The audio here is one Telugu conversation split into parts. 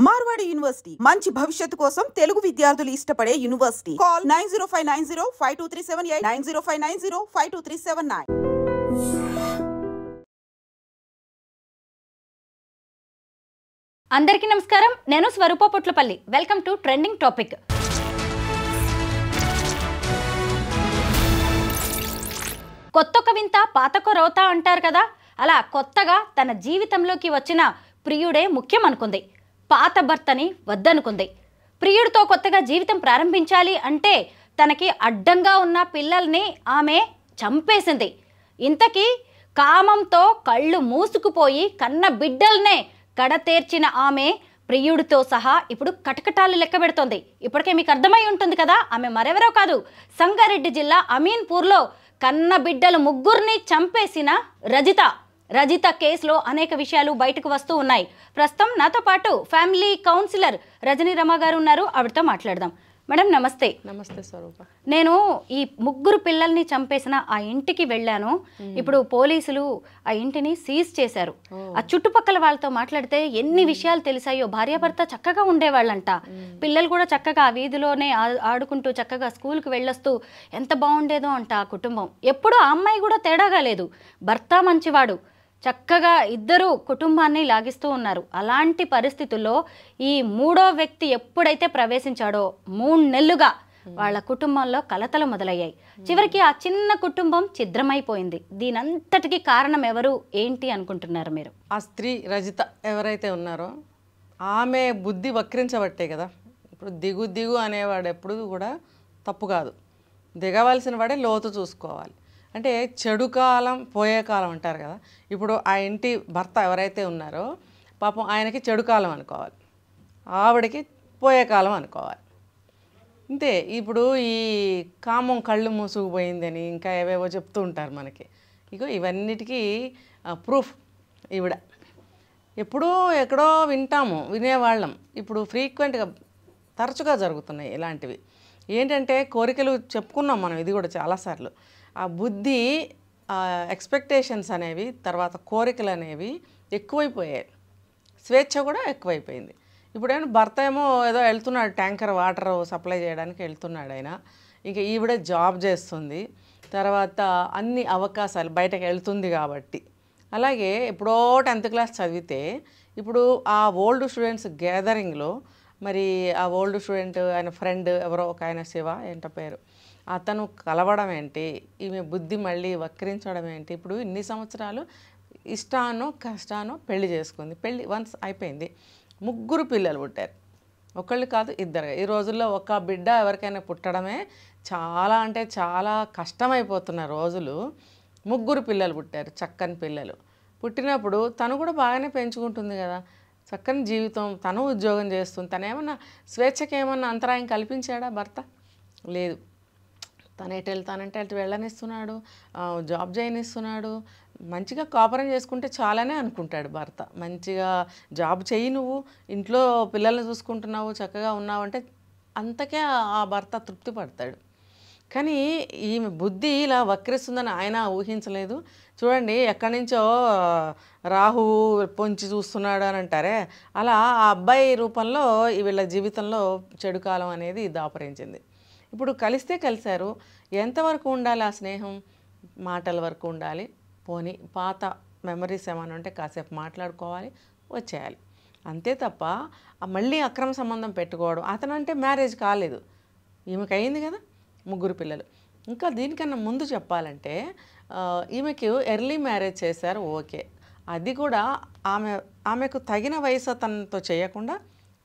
మార్వాడి యూనివర్సిటీ మంచి భవిష్యత్తు కోసం తెలుగు విద్యార్థులు ఇష్టపడే యూనివర్సిటీ. కాల్ 9059052378 9059052379. అందరికీ నమస్కారం. నేను Swaroopa Potlapalli. Welcome to trending topic. కొత్తొక వింత పాతకొ రోత అంటారు కదా, అలా కొత్తగా తన జీవితంలోకి వచ్చిన ప్రియుడే ముఖ్యం అనుకుంది. పాత భర్తని వద్దనుకుంది. ప్రియుడితో కొత్తగా జీవితం ప్రారంభించాలి అంటే తనకి అడ్డంగా ఉన్న పిల్లల్ని ఆమె చంపేసింది. ఇంతకీ కామంతో కళ్ళు మూసుకుపోయి కన్న బిడ్డల్నే కడతేర్చిన ఆమె ప్రియుడితో సహా ఇప్పుడు కటకటాలు లెక్క పెడుతోంది. ఇప్పటికే మీకు అర్థమై ఉంటుంది కదా, ఆమె మరెవరో కాదు, సంగారెడ్డి జిల్లా అమీన్పూర్లో కన్న బిడ్డలు ముగ్గురిని చంపేసిన రజిత కేసులో అనేక విషయాలు బయటకు వస్తూ ఉన్నాయి. ప్రస్తుతం నాతో పాటు ఫ్యామిలీ కౌన్సిలర్ రజనీ రమ గారు ఉన్నారు. ఆవిడతో మాట్లాడదాం. మేడం నమస్తే. నమస్తే స్వరూప. నేను ఈ ముగ్గురు పిల్లల్ని చంపేసిన ఆ ఇంటికి వెళ్ళాను. ఇప్పుడు పోలీసులు ఆ ఇంటిని సీజ్ చేశారు. ఆ చుట్టుపక్కల వాళ్ళతో మాట్లాడితే ఎన్ని విషయాలు తెలిసాయో. భార్యాభర్త చక్కగా ఉండేవాళ్ళంట. పిల్లలు కూడా చక్కగా ఆ వీధిలోనే ఆడుకుంటూ చక్కగా స్కూల్కి వెళ్ళొస్తూ ఎంత బాగుండేదో అంట ఆ కుటుంబం. ఎప్పుడు ఆ అమ్మాయి కూడా తేడాగా లేదు. భర్త మంచివాడు, చక్కగా ఇద్దరు కుటుంబాన్ని లాగిస్తూ ఉన్నారు. అలాంటి పరిస్థితుల్లో ఈ మూడో వ్యక్తి ఎప్పుడైతే ప్రవేశించాడో 3 నెలలుగా వాళ్ళ కుటుంబంలో కలతలు మొదలయ్యాయి. చివరికి ఆ చిన్న కుటుంబం ఛిద్రమైపోయింది. దీనంతటికి కారణం ఎవరు, ఏంటి అనుకుంటున్నారు మీరు? ఆ స్త్రీ రజిత ఎవరైతే ఉన్నారో ఆమె బుద్ధి వక్రించబట్టే కదా. ఇప్పుడు దిగు అనేవాడు ఎప్పుడు కూడా తప్పు కాదు. దిగవలసిన వాడే లోతు చూసుకోవాలి. అంటే చెడు కాలం పోయే కాలం అంటారు కదా. ఇప్పుడు ఆ ఇంటి భర్త ఎవరైతే ఉన్నారో పాపం ఆయనకి చెడు కాలం అనుకోవాలి, ఆవిడకి పోయే కాలం అనుకోవాలి. అంతే. ఇప్పుడు ఈ కామం కళ్ళు మూసుకుపోయిందని ఇంకా ఏవేవో చెప్తూ ఉంటారు మనకి. ఇగో ఇవన్నిటికీ ప్రూఫ్ ఈవిడ. ఎప్పుడో ఎక్కడో వినేవాళ్ళం. ఇప్పుడు ఫ్రీక్వెంట్గా తరచుగా జరుగుతున్నాయి ఇలాంటివి. ఏంటంటే కోరికలు చెప్పుకున్నాం మనం, ఇది కూడా చాలాసార్లు. ఆ బుద్ధి, ఎక్స్పెక్టేషన్స్ అనేవి, తర్వాత కోరికలు అనేవి ఎక్కువైపోయాయి. స్వేచ్ఛ కూడా ఎక్కువైపోయింది. ఇప్పుడేమో భర్త ఏమో ఏదో వెళ్తున్నాడు, ట్యాంకర్ వాటర్ సప్లై చేయడానికి వెళ్తున్నాడు ఆయన. ఇంకా ఈవిడ జాబ్ చేస్తుంది, తర్వాత అన్ని అవకాశాలు బయటకు వెళ్తుంది కాబట్టి. అలాగే ఎప్పుడో 10th క్లాస్ చదివితే ఇప్పుడు ఆ ఓల్డ్ స్టూడెంట్స్ గ్యాదరింగ్లో మరి ఆ ఓల్డ్ స్టూడెంట్ ఆయన ఫ్రెండ్ ఎవరో ఒక ఆయన శివ ఏంటో పేరు, అతను కలవడం ఏంటి, ఈమె బుద్ధి మళ్ళీ వక్రించడం ఏంటి. ఇప్పుడు ఇన్ని సంవత్సరాలు ఇష్టానో కష్టానో పెళ్లి చేసుకుంది. పెళ్ళి వన్స్ అయిపోయింది. 3 పిల్లలు పుట్టారు. ఒకళ్ళు కాదు, ఇద్దరు. ఈ రోజుల్లో ఒక బిడ్డ ఎవరికైనా పుట్టడమే చాలా అంటే చాలా కష్టమైపోతున్న రోజులు. 3 పిల్లలు పుట్టారు, చక్కని పిల్లలు. పుట్టినప్పుడు తను కూడా బాగానే పెంచుకుంటుంది కదా, చక్కని జీవితం, తను ఉద్యోగం చేస్తుంది. తను ఏమన్నా స్వేచ్ఛకి ఏమన్నా అంతరాయం కల్పించాడా భర్త? లేదు. తను ఎటు వెళ్తానంటే అటు వెళ్ళనిస్తున్నాడు, జాబ్ చేయనిస్తున్నాడు. మంచిగా కాపురం చేసుకుంటే చాలానే అనుకుంటాడు భర్త. మంచిగా జాబ్ చెయ్యి, నువ్వు ఇంట్లో పిల్లల్ని చూసుకుంటున్నావు, చక్కగా ఉన్నావు అంటే అంతకే ఆ భర్త తృప్తి పడతాడు. కానీ ఈమె బుద్ధి ఇలా వక్రిస్తుందని ఆయన ఊహించలేదు. చూడండి, ఎక్కడి నుంచో రాహువు పొంచి చూస్తున్నాడు అని అంటారే, అలా ఆ అబ్బాయి రూపంలో వీళ్ళ జీవితంలో చెడు కాలం అనేది దాపరించింది. ఇప్పుడు కలిస్తే కలిశారు. ఎంతవరకు ఉండాలి ఆ స్నేహం? మాటల వరకు ఉండాలి. పోనీ పాత మెమరీస్ ఏమైనా ఉంటే కాసేపు మాట్లాడుకోవాలి, వచ్చేయాలి. అంతే తప్ప మళ్ళీ అక్రమ సంబంధం పెట్టుకోవడం. అతనంటే మ్యారేజ్ కాలేదు, ఈమెకి అయింది కదా, 3 పిల్లలు. ఇంకా దీనికన్నా ముందు చెప్పాలంటే ఈమెకి ఎర్లీ మ్యారేజ్ చేశారు, ఓకే. అది కూడా ఆమెకు తగిన వయసు అతనితో చేయకుండా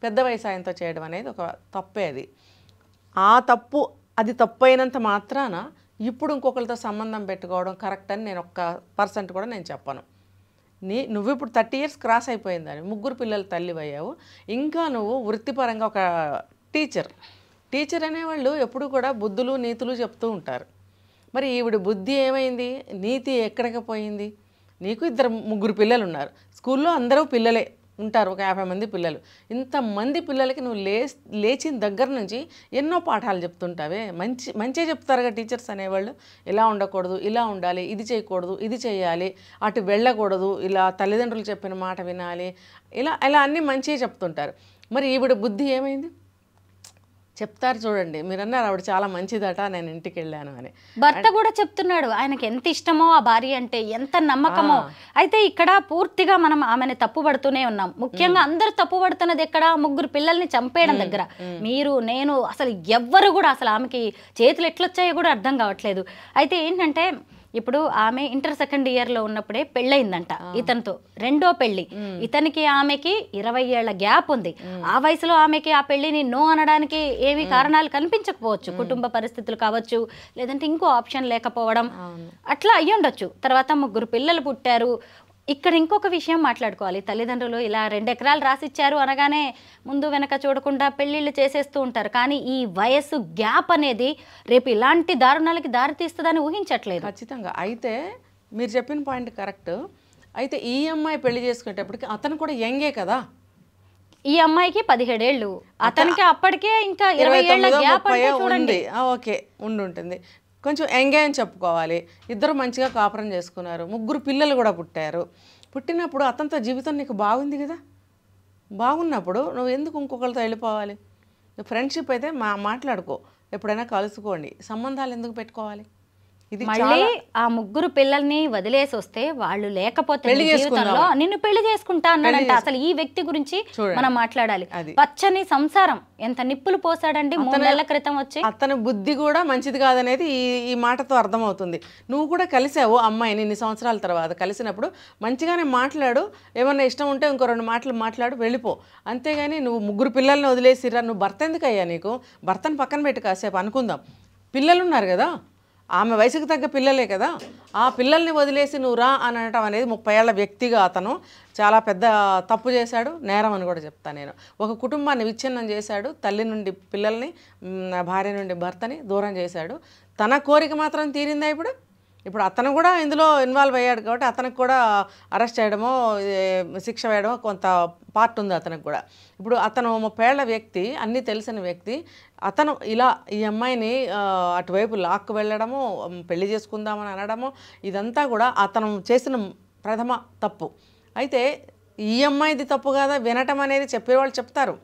పెద్ద వయసు ఆయనతో చేయడం అనేది ఒక తప్పే. ఆ తప్పు, అది తప్పు అయినంత మాత్రాన ఇప్పుడు ఇంకొకరితో సంబంధం పెట్టుకోవడం కరెక్ట్ అని నేను 1% కూడా నేను చెప్పను. నువ్వు ఇప్పుడు 30 years క్రాస్ అయిపోయిందని 3 పిల్లల తల్లివి అయ్యావు. ఇంకా నువ్వు వృత్తిపరంగా ఒక టీచర్ అనేవాళ్ళు ఎప్పుడు కూడా బుద్ధులు నీతులు చెప్తూ ఉంటారు. మరి ఈవిడ బుద్ధి ఏమైంది, నీతి ఎక్కడికి పోయింది? నీకు 3 పిల్లలు ఉన్నారు, స్కూల్లో అందరూ పిల్లలే ఉంటారు, ఒక 50 మంది పిల్లలు. ఇంతమంది పిల్లలకి నువ్వు లేచిన దగ్గర నుంచి ఎన్నో పాఠాలు చెప్తుంటావే. మంచిగా చెప్తారుగా టీచర్స్ అనేవాళ్ళు. ఇలా ఉండకూడదు, ఇలా ఉండాలి, ఇది చేయకూడదు, ఇది చేయాలి, అటు వెళ్ళకూడదు, ఇలా తల్లిదండ్రులు చెప్పిన మాట వినాలి, ఇలా అన్నీ మంచిగా చెప్తుంటారు. మరి ఈవిడ బుద్ధి ఏమైంది? చెప్తారు చూడండి, మీరు అన్నారు ఆవిడ చాలా మంచిదట, నేను ఇంటికి వెళ్ళాను అని. భర్త కూడా చెప్తున్నాడు ఆయనకి ఎంత ఇష్టమో ఆ భార్య అంటే, ఎంత నమ్మకమో. అయితే ఇక్కడ పూర్తిగా మనం ఆమెను తప్పుపడుతూనే ఉన్నాం. ముఖ్యంగా అందరు తప్పుపడుతున్నది ఎక్కడ? ముగ్గురు పిల్లల్ని చంపేయడం దగ్గర. మీరు నేను అసలు ఎవ్వరు కూడా అసలు ఆమెకి చేతులు ఎట్లొచ్చాయో కూడా అర్థం కావట్లేదు. అయితే ఏంటంటే ఇప్పుడు ఆమె ఇంటర్ సెకండ్ ఇయర్లో ఉన్నప్పుడే పెళ్ళయిందంట ఇతనితో, రెండో పెళ్లి. ఇతనికి ఆమెకి 20 ఏళ్ల గ్యాప్ ఉంది. ఆ వయసులో ఆమెకి ఆ పెళ్లిని నో అనడానికి ఏమి కారణాలు కనిపించకపోవచ్చు, కుటుంబ పరిస్థితులు కావచ్చు, లేదంటే ఇంకో ఆప్షన్ లేకపోవడం, అట్లా అయ్యుండొచ్చు. తర్వాత ముగ్గురు పిల్లలు పుట్టారు. ఇక్కడ ఇంకొక విషయం మాట్లాడుకోవాలి. తల్లిదండ్రులు ఇలా 2 ఎకరాలు రాసిచ్చారు అనగానే ముందు వెనక చూడకుండా పెళ్ళిళ్ళు చేసేస్తూ ఉంటారు. కానీ ఈ వయస్సు గ్యాప్ అనేది రేపు ఇలాంటి దారుణాలకి దారితీస్తుందని ఊహించట్లేదు. ఖచ్చితంగా. అయితే మీరు చెప్పిన పాయింట్ కరెక్ట్. అయితే ఈ అమ్మాయి పెళ్లి చేసుకునేటప్పటికి అతను కూడా యంగే కదా. ఈ అమ్మాయికి 17 ఏళ్ళు, అతనికి అప్పటికే ఇంకా 20 ఏళ్ల గ్యాప్ అంటే చూడండి. ఓకే, ఉంటుంది. కొంచెం ఎంగే అని చెప్పుకోవాలి. ఇద్దరు మంచిగా కాపురం చేసుకున్నారు, ముగ్గురు పిల్లలు కూడా పుట్టారు. పుట్టినప్పుడు అతనితో జీవితం నీకు బాగుంది కదా. బాగున్నప్పుడు నువ్వు ఎందుకు ఇంకొకరితో వెళ్ళిపోవాలి? ఫ్రెండ్షిప్ అయితే మాట్లాడుకో, ఎప్పుడైనా కలుసుకోండి. సంబంధాలు ఎందుకు పెట్టుకోవాలి? ఇది మళ్ళీ ఆ ముగ్గురు పిల్లల్ని వదిలేసి వస్తే వాళ్ళు లేకపోతే జీవితంలో నిన్ను పెళ్లి చేసుకుంటా అన్నాడంట. అసలు ఈ వ్యక్తి గురించి మనం మాట్లాడాలి. పచ్చని సంసారం ఎంత నిప్పులు పోసాడండి 3 నెలల క్రితం వచ్చి. అతని బుద్ధి కూడా మంచిది కాదనేది ఈ మాటతో అర్థమవుతుంది. నువ్వు కూడా కలిసావు అమ్మాయిని ఇన్ని సంవత్సరాల తర్వాత. కలిసినప్పుడు మంచిగానే మాట్లాడు, ఏమన్నా ఇష్టం ఉంటే ఇంకో 2 మాటలు మాట్లాడు, వెళ్ళిపో. అంతేగాని నువ్వు ముగ్గురు పిల్లల్ని వదిలేసిరా, నువ్వు భర్త ఎందుకయ్యా నీకు? భర్తను పక్కన పెట్టి కాసేపు అనుకుందాం. పిల్లలు ఉన్నారు కదా, ఆమె వయసుకు తగ్గ పిల్లలే కదా. ఆ పిల్లల్ని వదిలేసి నువ్వు రా అని అనటం అనేది 30 ఏళ్ల వ్యక్తిగా అతను చాలా పెద్ద తప్పు చేశాడు, నేరం అని కూడా చెప్తాను నేను. ఒక కుటుంబాన్ని విచ్ఛిన్నం చేశాడు, తల్లి నుండి పిల్లల్ని, భార్య నుండి భర్తని దూరం చేశాడు. తన కోరిక మాత్రం తీరిందా? ఇప్పుడు అతను కూడా ఇందులో ఇన్వాల్వ్ అయ్యాడు కాబట్టి అతనికి కూడా అరెస్ట్ చేయడమో శిక్ష వేయడమో కొంత పార్ట్ ఉంది అతనికి కూడా. ఇప్పుడు అతను 30 ఏళ్ల వ్యక్తి, అన్నీ తెలిసిన వ్యక్తి, అతను ఇలా ఈ అమ్మాయిని అటువైపు లాక్కు వెళ్ళడము, పెళ్లి చేసుకుందామని అనడము, ఇదంతా కూడా అతను చేసిన ప్రథమ తప్పు. అయితే ఈ అమ్మాయిది తప్పు కాదా వినటం అనేది చెప్పేవాళ్ళు చెప్తారు.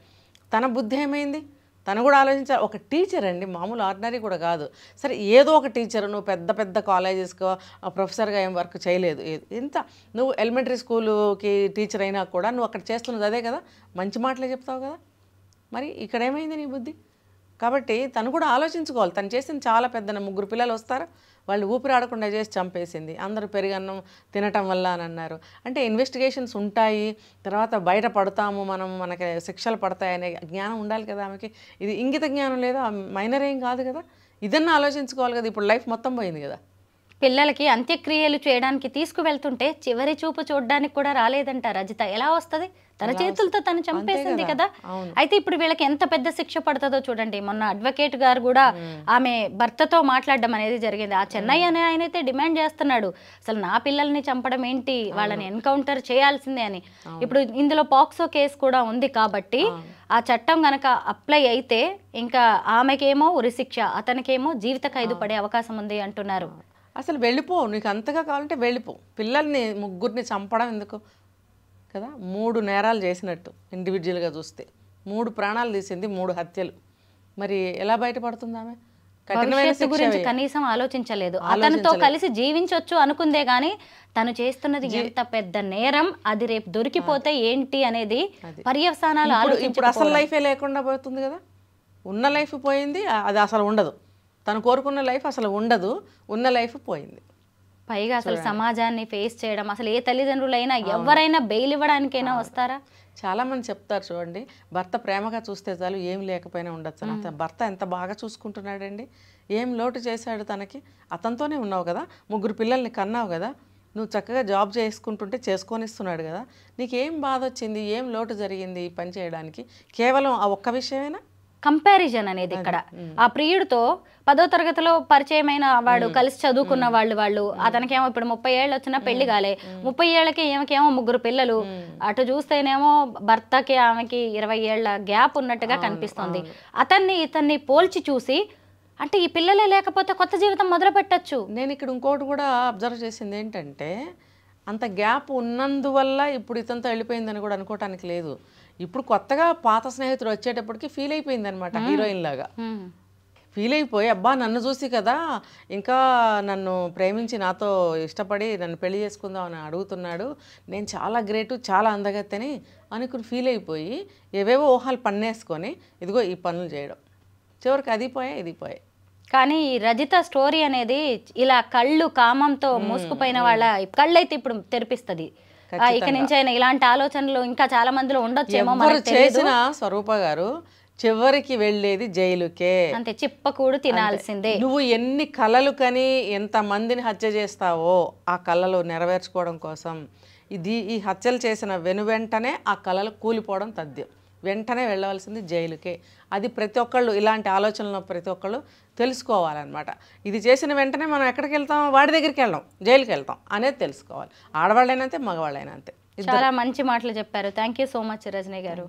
తన బుద్ధి ఏమైంది? తను కూడా ఆలోచించాలి. ఒక టీచర్ అండి, మామూలు ఆర్డినరీ కూడా కాదు. సరే ఏదో ఒక టీచర్, నువ్వు పెద్ద పెద్ద కాలేజెస్కో ప్రొఫెసర్గా ఏం వర్క్ చేయలేదు. ఇంత నువ్వు ఎలిమెంటరీ స్కూలుకి టీచర్ అయినా కూడా నువ్వు అక్కడ చేస్తున్నది అదే కదా, మంచి మాటలే చెప్తావు కదా. మరి ఇక్కడ ఏమైంది నీ బుద్ధి? కాబట్టి తను కూడా ఆలోచించుకోవాలి. తను చేసింది చాలా పెద్ద. ముగ్గురు పిల్లలు వస్తారు, వాళ్ళు ఊపిరాడకుండా చేసి చంపేసింది. అందరూ పెరుగన్నం తినటం వల్ల అని అన్నారు. అంటే ఇన్వెస్టిగేషన్స్ ఉంటాయి, తర్వాత బయట పడతాము మనం, మనకి శిక్షలు పడతాయనే జ్ఞానం ఉండాలి కదా ఆమెకి. ఇది ఇంగిత జ్ఞానం లేదా, మైనర్ ఏం కాదు కదా. ఇదన్నా ఆలోచించుకోవాలి కదా. ఇప్పుడు లైఫ్ మొత్తం పోయింది కదా. పిల్లలకి అంత్యక్రియలు చేయడానికి తీసుకువెళ్తుంటే చివరి చూపు చూడడానికి కూడా రాలేదంట రజిత. ఎలా వస్తుంది? తన చేతులతో తను చంపేసింది కదా. అయితే ఇప్పుడు వీళ్ళకి ఎంత పెద్ద శిక్ష పడుతుందో చూడండి. మొన్న అడ్వకేట్ గారు కూడా ఆమె భర్తతో మాట్లాడడం అనేది జరిగింది. ఆ చెన్నై అనే ఆయన అయితే డిమాండ్ చేస్తున్నాడు, అసలు నా పిల్లల్ని చంపడం ఏంటి, వాళ్ళని ఎన్కౌంటర్ చేయాల్సిందే అని. ఇప్పుడు ఇందులో పాక్సో కేసు కూడా ఉంది కాబట్టి ఆ చట్టం గనక అప్లై అయితే ఇంకా ఆమెకేమో ఉరిశిక్ష, అతనికేమో జీవిత ఖైదు పడే అవకాశం ఉంది అంటున్నారు. అసలు వెళ్ళిపో, నీకు అంతగా కావాలంటే వెళ్ళిపో. పిల్లల్ని ముగ్గురిని చంపడం ఎందుకు కదా. 3 నేరాలు చేసినట్టు ఇండివిజువల్గా చూస్తే, 3 ప్రాణాలు తీసింది, 3 హత్యలు. మరి ఎలా బయటపడుతుంది ఆమె? భవిష్యత్తు గురించి కనీసం ఆలోచించలేదు. అతనితో కలిసి జీవించవచ్చు అనుకుందే గానీ తను చేస్తున్నది ఎంత పెద్ద నేరం, అది రేపు దొరికిపోతే ఏంటి అనేది పర్యవసానాలు ఆలోచించు. ఇప్పుడు అసలు లైఫే లేకుండా పోతుంది కదా. ఉన్న లైఫ్ పోయింది, అది అసలు ఉండదు. తను కోరుకున్న లైఫ్ అసలు ఉండదు, ఉన్న లైఫ్ పోయింది. పైగా అసలు సమాజాన్ని ఫేస్ చేయడం, అసలు ఏ తల్లిదండ్రులైనా ఎవరైనా బెయిల్ ఇవ్వడానికైనా వస్తారా? చాలామంది చెప్తారు చూడండి, భర్త ప్రేమగా చూస్తే చాలు ఏం లేకపోయినా ఉండొచ్చు. అతను భర్త ఎంత బాగా చూసుకుంటున్నాడండి, ఏం లోటు చేశాడు తనకి. అతనితోనే ఉన్నావు కదా, 3 పిల్లల్ని కన్నావు కదా, నువ్వు చక్కగా జాబ్ చేసుకుంటుంటే చేసుకొనిస్తున్నాడు కదా, నీకేం బాధ వచ్చింది, ఏం లోటు జరిగింది ఈ పని చేయడానికి? కేవలం ఆ ఒక్క విషయమేనా? కంపారిజన్ అనేది ఇక్కడ. ఆ ప్రియుడితో 10వ తరగతిలో పరిచయమైన వాడు, కలిసి చదువుకున్న వాళ్ళు అతనికేమో ఇప్పుడు 30 ఏళ్ళు వచ్చినా పెళ్లి కాలే, 30 ఏళ్ళకి ఈమెకేమో 3 పిల్లలు. అటు చూస్తేనేమో భర్తకి ఆమెకి 20 ఏళ్ల గ్యాప్ ఉన్నట్టుగా కనిపిస్తుంది. ఇతన్ని పోల్చి చూసి అంటే ఈ పిల్లలే లేకపోతే కొత్త జీవితం మొదలు పెట్టచ్చు. నేను ఇక్కడ ఇంకోటి కూడా అబ్జర్వ్ చేసింది ఏంటంటే, అంత గ్యాప్ ఉన్నందువల్ల ఇప్పుడు ఇతనితో వెళ్ళిపోయిందని కూడా అనుకోవటానికి లేదు. ఇప్పుడు కొత్తగా పాత స్నేహితుడు వచ్చేటప్పటికి ఫీల్ అయిపోయింది అనమాట, హీరోయిన్ లాగా ఫీల్ అయిపోయి, అబ్బా నన్ను చూసి కదా ఇంకా నన్ను ప్రేమించి నాతో ఇష్టపడి నన్ను పెళ్లి చేసుకుందాం అని అడుగుతున్నాడు, నేను చాలా గ్రేటు, చాలా అందగత్తని అనుకుని ఫీల్ అయిపోయి ఏవేవో ఊహలు పన్నేసుకొని ఇదిగో ఈ పనులు చేయడం, చివరికి అది పోయాయి ఇది పోయాయి. కానీ ఈ రజిత స్టోరీ అనేది ఇలా కళ్ళు కామంతో మూసుకుపోయిన వాళ్ళ కళ్ళైతే ఇప్పుడు తెరిపిస్తుంది. ఇక నుంచి అయినా ఇలాంటి ఆలోచనలు ఇంకా చాలా మందిలో ఉండొచ్చేమో, ఎవరు చేసిన స్వరూప గారు చివరికి వెళ్ళేది జైలుకే, అంతే చిప్పకూడు తినాల్సిందే. నువ్వు ఎన్ని కలలు కని ఎంత మందిని హత్య చేస్తావో ఆ కళలు నెరవేర్చుకోవడం కోసం ఈ హత్యలు చేసిన వెనువెంటనే ఆ కళలు కూలిపోవడం తథ్యం, వెంటనే వెళ్ళవలసింది జైలుకే. అది ప్రతి ఒక్కళ్ళు ఇలాంటి ఆలోచనలు ప్రతి ఒక్కళ్ళు తెలుసుకోవాలన్నమాట. ఇది చేసిన వెంటనే మనం ఎక్కడికి వెళ్తాం, వాడి దగ్గరికి వెళ్దాం, జైలుకి వెళ్తాం అనేది తెలుసుకోవాలి. ఆడవాళ్ళైనా అంతే, మగవాళ్ళైనా అంతే. చాలా మంచి మాటలు చెప్పారు. Thank you so much Rajani గారు.